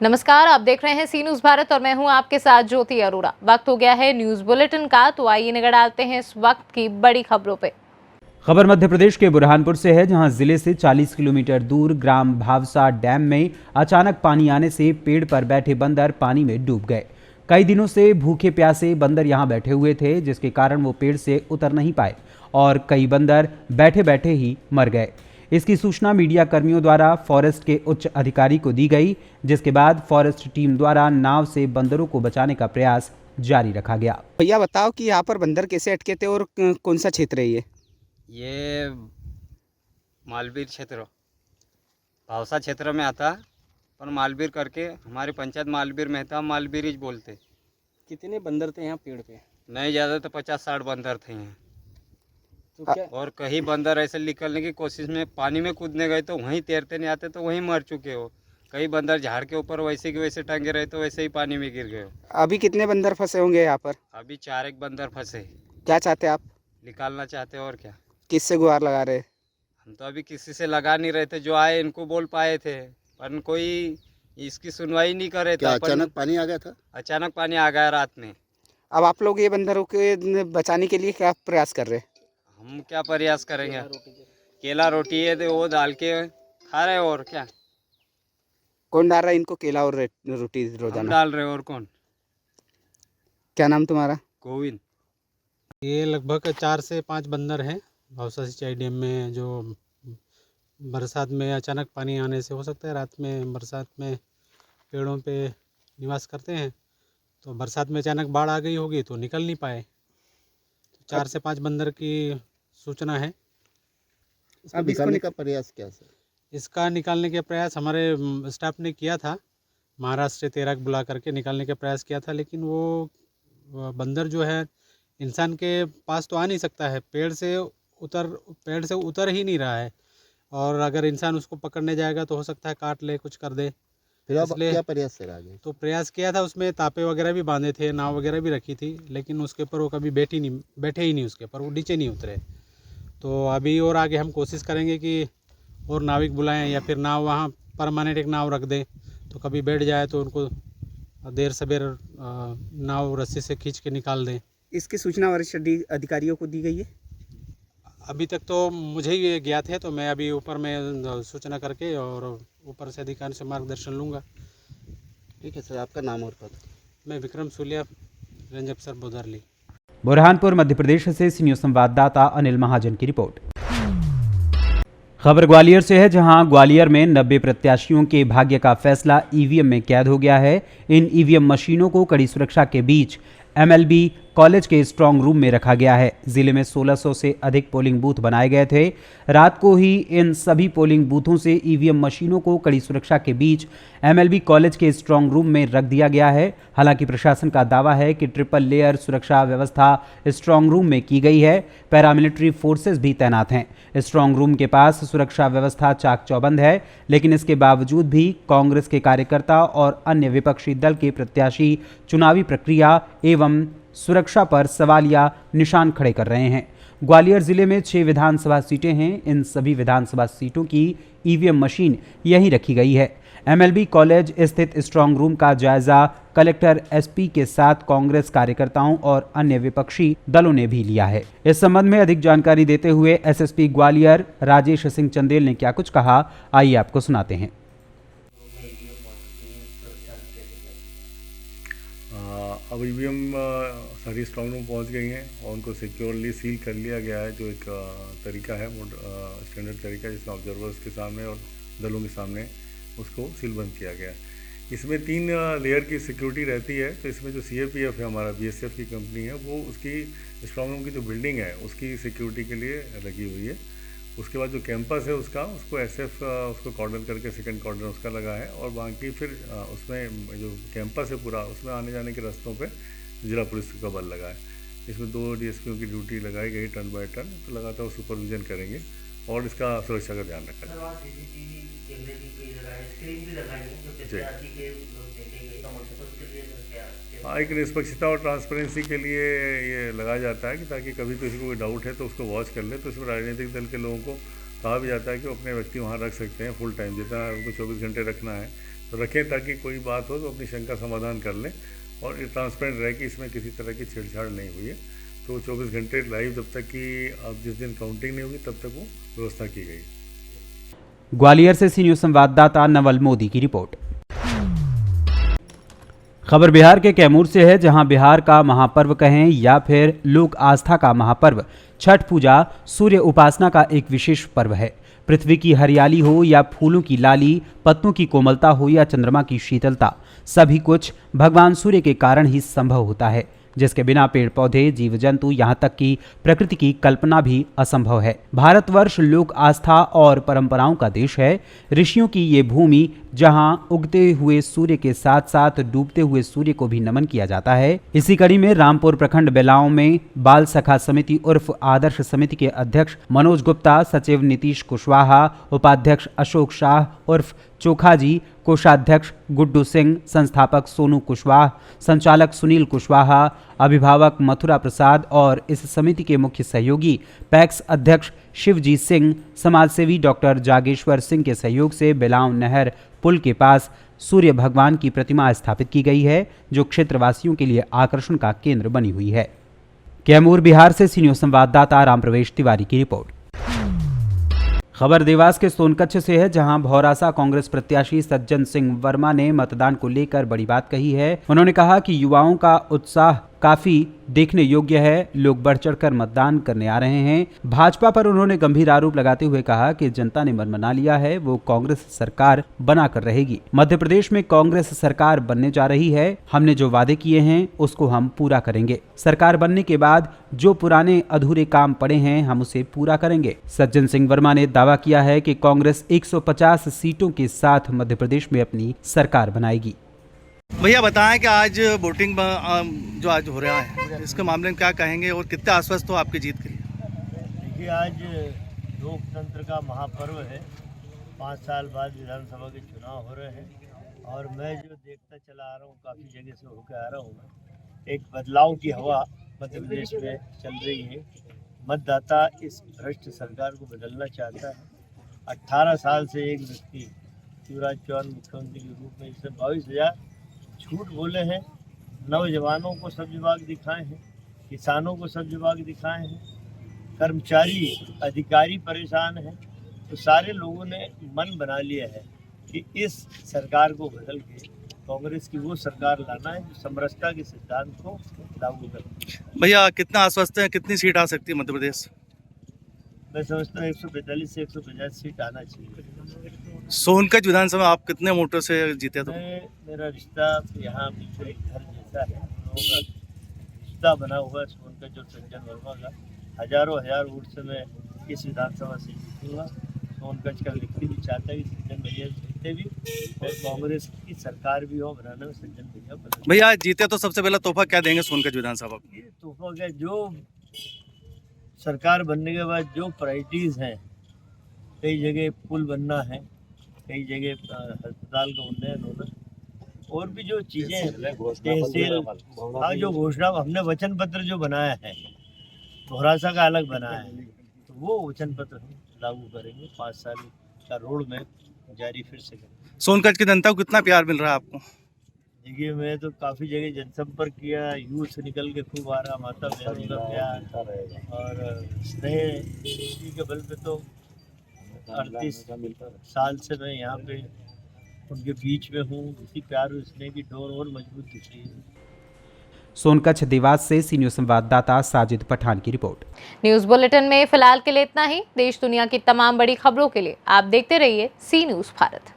नमस्कार, आप देख रहे हैं सी न्यूज़ भारत और मैं हूं आपके साथ ज्योति अरोड़ा। वक्त हो गया है न्यूज़ बुलेटिन का, तो आइए नजर डालते हैं इस वक्त की बड़ी खबरों पे। खबर मध्य प्रदेश के बुरहानपुर से है, जहां जिले से 40 किलोमीटर दूर ग्राम भावसा डैम में अचानक पानी आने से पेड़ पर बैठे बंदर पानी में डूब गए। कई दिनों से भूखे प्यासे बंदर यहां बैठे हुए थे, जिसके कारण वो पेड़ से उतर नहीं पाए और कई बंदर बैठे बैठे ही मर गए। इसकी सूचना मीडिया कर्मियों द्वारा फॉरेस्ट के उच्च अधिकारी को दी गई, जिसके बाद फॉरेस्ट टीम द्वारा नाव से बंदरों को बचाने का प्रयास जारी रखा गया। भैया बताओ कि यहाँ पर बंदर कैसे अटके थे और कौन सा क्षेत्र है ये मालवीर क्षेत्र, भावसा क्षेत्र में आता, पर मालवीर करके हमारी पंचायत मालवीर में था, मालवीर ही बोलते। कितने बंदर थे यहाँ पेड़ पे? नहीं ज़्यादा तो 50-60 बंदर थे यहाँ। तो क्या और कई बंदर ऐसे निकलने की कोशिश में पानी में कूदने गए तो वहीं तैरते नहीं आते तो वहीं मर चुके हो। कई बंदर झाड़ के ऊपर वैसे के वैसे टंगे रहे तो वैसे ही पानी में गिर गए हो। अभी कितने बंदर फंसे होंगे यहाँ पर? अभी 4 बंदर फंसे, क्या चाहते आप? निकालना चाहते और क्या। किससे गुहार लगा रहे? हम तो अभी किसी से लगा नहीं रहे थे, जो आए इनको बोल पाए थे, पर कोई इसकी सुनवाई नहीं कर रहे थे। क्या अचानक पानी आ गया था? अचानक पानी आ गया रात में। अब आप लोग ये बंदरों के बचाने के लिए क्या प्रयास कर रहे? हम क्या प्रयास करेंगे, केला रोटी है तो वो डाल के खा रहे और क्या। कौन डाल रहा है इनको केला और रोटी हम रोजाना? डाल रहे और कौन। क्या नाम तुम्हारा? गोविंद। ये लगभग 4 से 5 बंदर हैं भावसा सिंचाई डैम में, जो बरसात में अचानक पानी आने से, हो सकता है रात में बरसात में पेड़ों पे निवास करते हैं, तो बरसात में अचानक बाढ़ आ गई होगी तो निकल नहीं पाए। तो 4 से 5 बंदर की सूचना है। अब निकालने का प्रयास क्या सर? इसका निकालने के प्रयास हमारे स्टाफ ने किया था, महाराष्ट्र से 13 बुला करके निकालने का प्रयास किया था, लेकिन वो बंदर जो है इंसान के पास तो आ नहीं सकता है, पेड़ से उतर ही नहीं रहा है, और अगर इंसान उसको पकड़ने जाएगा तो हो सकता है काट ले, कुछ कर दे। फिर आप इसलिए क्या प्रयास सर आगे? तो प्रयास किया था, उसमें तापे वगैरह भी बांधे थे, नाव वगैरह भी रखी थी, लेकिन उसके ऊपर वो कभी बैठे ही नहीं, उसके ऊपर वो नीचे नहीं उतरे। तो अभी और आगे हम कोशिश करेंगे कि और नाविक बुलाएं, या फिर नाव वहाँ परमानेंट एक नाव रख दें, तो कभी बैठ जाए तो उनको देर सबेर नाव रस्सी से खींच के निकाल दें। इसकी सूचना वरिष्ठ अधिकारियों को दी गई है? अभी तक तो मुझे ही ज्ञात है, तो मैं अभी ऊपर में सूचना करके और ऊपर से अधिकारी से मार्गदर्शन लूँगा। ठीक है सर, आपका नाम और पता? मैं विक्रम सूलिया, रेंज अफसर बोदरली। बुरहानपुर मध्य प्रदेश से सी न्यूज़ संवाददाता अनिल महाजन की रिपोर्ट। खबर ग्वालियर से है, जहां ग्वालियर में 90 प्रत्याशियों के भाग्य का फैसला ईवीएम में कैद हो गया है। इन ईवीएम मशीनों को कड़ी सुरक्षा के बीच एमएलबी कॉलेज के स्ट्रांग रूम में रखा गया है। जिले में 1600 से अधिक पोलिंग बूथ बनाए गए थे। रात को ही इन सभी पोलिंग बूथों से ईवीएम मशीनों को कड़ी सुरक्षा के बीच एमएलबी कॉलेज के स्ट्रांग रूम में रख दिया गया है। हालांकि प्रशासन का दावा है कि ट्रिपल लेयर सुरक्षा व्यवस्था स्ट्रांग रूम में की गई है। पैरामिलिट्री फोर्सेस भी तैनात हैं। स्ट्रांग रूम के पास सुरक्षा व्यवस्था चाक चौबंद है, लेकिन इसके बावजूद भी कांग्रेस के कार्यकर्ता और अन्य विपक्षी दल के प्रत्याशी चुनावी प्रक्रिया एवं सुरक्षा पर सवालिया निशान खड़े कर रहे हैं। ग्वालियर जिले में 6 विधानसभा सीटें हैं। इन सभी विधानसभा सीटों की ईवीएम मशीन यहीं रखी गई है। एमएलबी कॉलेज स्थित स्ट्रांग रूम का जायजा कलेक्टर एसपी के साथ कांग्रेस कार्यकर्ताओं और अन्य विपक्षी दलों ने भी लिया है। इस संबंध में अधिक जानकारी देते हुए एसएसपी ग्वालियर राजेश सिंह चंदेल ने क्या कुछ कहा, आइए आपको सुनाते हैं। अब ईवीएम सारी स्ट्रांग रूम पहुंच गई हैं और उनको सिक्योरली सील कर लिया गया है, जो एक तरीका है, स्टैंडर्ड तरीका, जिसमें ऑब्जर्वर्स के सामने और दलों के सामने उसको सील बंद किया गया है। इसमें 3 लेयर की सिक्योरिटी रहती है। तो इसमें जो सीएपीएफ है, हमारा बीएसएफ की कंपनी है, वो उसकी स्ट्रांग रूम की जो बिल्डिंग है उसकी सिक्योरिटी के लिए लगी हुई है। उसके बाद जो कैंपस है उसको एसएफ उसको कॉर्डन करके सेकंड कॉर्डन उसका लगा है, और बाकी फिर उसमें जो कैंपस है पूरा, उसमें आने जाने के रास्तों पे जिला पुलिस का बल लगा है। इसमें 2 डीएसपीओ की ड्यूटी लगाई गई टर्न बाय टर्न, तो लगातार सुपरविजन करेंगे और इसका सुरक्षा का ध्यान रखा जाएगा। हाँ, एक निष्पक्षता और ट्रांसपेरेंसी के लिए ये लगाया जाता है कि ताकि कभी किसी को कोई डाउट है तो उसको वॉच कर ले। तो इसमें राजनीतिक दल के लोगों को कहा भी जाता है कि वो अपने व्यक्ति वहाँ रख सकते हैं फुल टाइम, जितना उनको 24 घंटे रखना है तो रखें ताकि कोई बात हो तो अपनी शंका समाधान कर लें और ये ट्रांसपेरेंट रहे कि इसमें किसी तरह की छेड़छाड़ नहीं हुई है। तो 24 घंटे लाइव जब तक कि अब जिस दिन काउंटिंग नहीं होगी तब तक वो व्यवस्था की गई। ग्वालियर से सी न्यूज़ संवाददाता नवल मोदी की रिपोर्ट। खबर बिहार के कैमूर से है, जहां बिहार का महापर्व कहें या फिर लोक आस्था का महापर्व छठ पूजा सूर्य उपासना का एक विशेष पर्व है। पृथ्वी की हरियाली हो या फूलों की लाली, पत्तों की कोमलता हो या चंद्रमा की शीतलता, सभी कुछ भगवान सूर्य के कारण ही संभव होता है, जिसके बिना पेड़ पौधे, जीव जंतु, यहाँ तक कि प्रकृति की कल्पना भी असंभव है। भारतवर्ष लोक आस्था और परंपराओं का देश है। ऋषियों की ये भूमि, जहाँ उगते हुए सूर्य के साथ साथ डूबते हुए सूर्य को भी नमन किया जाता है। इसी कड़ी में रामपुर प्रखंड बेलाओं में बाल सखा समिति उर्फ आदर्श समिति के अध्यक्ष मनोज गुप्ता, सचिव नीतीश कुशवाहा, उपाध्यक्ष अशोक शाह उर्फ चोखा जी, कोषाध्यक्ष गुड्डू सिंह, संस्थापक सोनू कुशवाहा, संचालक सुनील कुशवाहा, अभिभावक मथुरा प्रसाद और इस समिति के मुख्य सहयोगी पैक्स अध्यक्ष शिवजीत सिंह, समाजसेवी डॉक्टर जागेश्वर सिंह के सहयोग से बेलाव नहर पुल के पास सूर्य भगवान की प्रतिमा स्थापित की गई है, जो क्षेत्रवासियों के लिए आकर्षण का केंद्र बनी हुई है। कैमूर बिहार से सी न्यूज़ संवाददाता राम प्रवेश तिवारी की रिपोर्ट। खबर देवास के सोनकच्छ से है, जहां भौरासा कांग्रेस प्रत्याशी सज्जन सिंह वर्मा ने मतदान को लेकर बड़ी बात कही है। उन्होंने कहा कि युवाओं का उत्साह काफी देखने योग्य है, लोग बढ़ चढ़कर मतदान करने आ रहे हैं। भाजपा पर उन्होंने गंभीर आरोप लगाते हुए कहा कि जनता ने मन बना लिया है, वो कांग्रेस सरकार बनाकर रहेगी। मध्य प्रदेश में कांग्रेस सरकार बनने जा रही है, हमने जो वादे किए हैं उसको हम पूरा करेंगे। सरकार बनने के बाद जो पुराने अधूरे काम पड़े हैं हम उसे पूरा करेंगे। सज्जन सिंह वर्मा ने दावा किया है कि कांग्रेस 150 सीटों के साथ मध्य प्रदेश में अपनी सरकार बनाएगी। भैया बताएं कि आज वोटिंग जो आज हो रहा है इसके मामले में क्या कहेंगे और कितने आश्वस्त हो आपकी जीत के लिए? देखिए, आज लोकतंत्र का महापर्व है। 5 साल बाद विधानसभा के चुनाव हो रहे हैं और मैं जो देखता चला आ रहा हूँ, काफ़ी जगह से होकर आ रहा हूँ, एक बदलाव की हवा मध्य प्रदेश में चल रही है। मतदाता इस भ्रष्ट सरकार को बदलना चाहता है। 18 साल से एक व्यक्ति शिवराज चौहान मुख्यमंत्री के रूप में इससे 22,000 झूठ बोले हैं। नौजवानों को सब विभाग दिखाए हैं, किसानों को सब विभाग दिखाए हैं, कर्मचारी अधिकारी परेशान हैं। तो सारे लोगों ने मन बना लिया है कि इस सरकार को बदल के कांग्रेस की वो सरकार लाना है जो समरसता के सिद्धांत को लागू करे। भैया कितना आश्वस्त है, कितनी सीट आ सकती है मध्य प्रदेश? मैं समझता हूँ 145 से 150 सीट आना चाहिए। सोनकच्छ विधानसभा आप कितने वोटों से जीते? तो मेरा रिश्ता यहाँ पीछे एक घर जैसा है, हम लोगों का रिश्ता बना हुआ है सोनकच्छ और सज्जन वर्मा का। हजारों हजार वोट से मैं इस विधानसभा से जीतूंगा। सोनकच्छ का व्यक्ति भी चाहता है कि सज्जन भैया जीते भी और कांग्रेस की सरकार भी हो बनाने में सज्जन भैया। भैया जीते तो सबसे पहला तोहफा क्या देंगे सोनकच्छ विधानसभा को? ये तोहफा क्या, जो सरकार बनने के बाद जो प्रायोरिटीज़ हैं, कई जगह पुल बनना है, कई जगह अस्पताल का उन्नयन होना, और भी जो चीज़ें तहसील, हाँ, जो घोषणा हमने वचन पत्र जो बनाया है, भौरासा का अलग बनाया है, तो वो वचन पत्र हम लागू करेंगे। 5 साल का रोड मैप जारी फिर से करेंगे। सोनकच्छ की जनता को कितना प्यार मिल रहा है आपको? देखिए, मैं तो काफ़ी जगह जनसंपर्क किया, यूथ से निकल के खूब आ रहा, माता बहनों का प्यार और स्नेह के बल पे तो 38 साल से मैं यहाँ पे उनके बीच में हूँ। इसी प्यार और स्नेह की डोर और मजबूत दिख रही है। सोनकच्छ देवास से सी न्यूज़ संवाददाता साजिद पठान की रिपोर्ट। न्यूज़ बुलेटिन में फिलहाल के लिए इतना ही। देश दुनिया की तमाम बड़ी खबरों के लिए आप देखते रहिए सी न्यूज़ भारत।